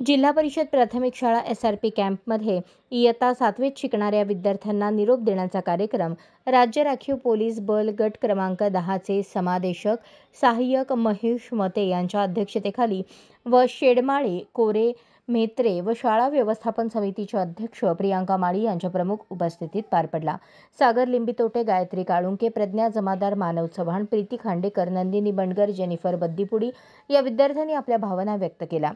जिल्हा परिषद प्राथमिक शाळा SRP कॅम्पमध्ये इयत्ता 7वीत शिकणाऱ्या विद्यार्थ्यांना निरोप देण्याचा कार्यक्रम राज्य राखीव पोलीस बल गट क्रमांक 10चे समादेशक सहाय्यक महेश मते यांच्या अध्यक्षतेखाली व शेडमाळे, कोरे, म्हेत्रे व शाळा व्यवस्थापन समितीचे अध्यक्ष प्रियांका माळी यांच्या प्रमुख उपस्थितीत पार पडला। सागर लिंबितोटे, गायत्री काळुंके, प्रज्ञा जमादार, मानव चव्हाण, प्रीती खांडेकर, नंदिनी बंडगर, जेनिफर बद्दीपुडी या विद्यार्थ्यांनी आपल्या भावना व्यक्त केल्या।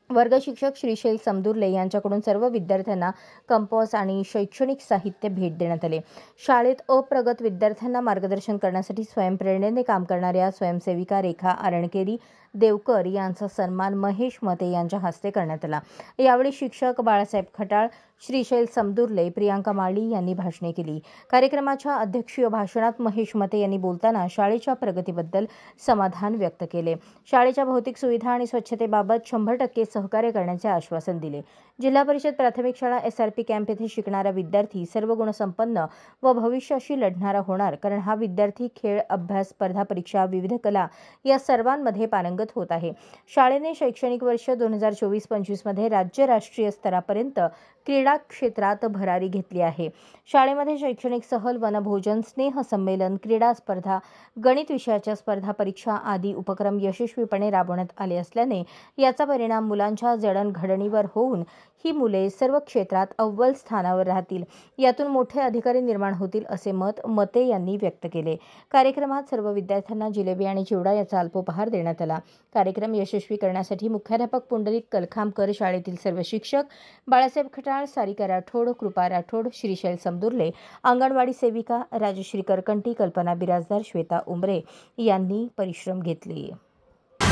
वर्ग शिक्षक श्रीशैल समदुर्ले यांच्याकडून सर्व विद्यार्थ्यांना कंपास आणि शैक्षणिक साहित्य भेट देण्यात आले। शाळेत अप्रगत विद्यार्थ्यांना मार्गदर्शन करण्यासाठी स्वयंप्रेरणेने काम करणाऱ्या स्वयंसेविका रेखा आरणकेरी देवकर यांचा सन्मान महेश मते यांच्या हस्ते करण्यात आला। यावेळी शिक्षक बाळासाहेब खटाळ, श्रीशैल समदुर्ले, प्रियांका माळी यांनी भाषणे केली। कार्यक्रमाच्या अध्यक्षीय भाषणात महेश मते यांनी बोलताना शाळेच्या प्रगतीबद्दल समाधान व्यक्त केले। शाळेच्या भौतिक सुविधा आणि स्वच्छतेबाबत 100% सहकार्य करण्याचे आश्वासन दिले। जिल्हा परिषद प्राथमिक शाळा SRP कॅम्प येथे शिकणारा विद्यार्थी सर्व गुणसंपन्न व भविष्याशी लढणारा होणार, कारण हा विद्यार्थी खेळ, अभ्यास, स्पर्धा परीक्षा, विविध कला या सर्वांमध्ये पारंगत होत आहे। शाळेने शैक्षणिक वर्ष 2024-25 मध्ये राज्य राष्ट्रीय स्तरापर्यंत क्रीडा क्षेत्रात भरारी घेतली आहे। शाळेमध्ये शैक्षणिक सहल, वनभोजन, स्नेह संमेलन, क्रीडा स्पर्धा, गणित विषयाच्या स्पर्धा परीक्षा आदी उपक्रम यशस्वीपणे राबवण्यात आले असल्याने याचा परिणाम मुलांच्या जडणघडणीवर होऊन ही मुले सर्व क्षेत्रात अव्वल स्थानावर राहतील, यातून मोठे अधिकारी निर्माण होतील असे मत मते यांनी व्यक्त केले। कार्यक्रमात सर्व विद्यार्थ्यांना जिलेबी आणि चिवडा याचा अल्पोपहार देण्यात आला। कार्यक्रम यशस्वी करण्यासाठी मुख्याध्यापक पुंडलिक कलखामकर, शाळेतील सर्व शिक्षक, बाळासाहेब खटाळ, सारिका राठोड, कृपा राठोड, श्रीशैल समदुर्ले, अंगणवाडी सेविका राजश्री करकंटी, कल्पना बिराजदार, श्वेता उमरे यांनी परिश्रम घेतले।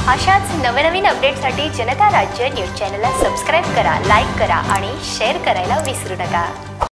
अशाच नवनवीन अपडेटसाठी जनता राज्य न्यूज चॅनलला सबस्क्राईब करा, लाईक करा आणि शेअर करायला विसरू नका।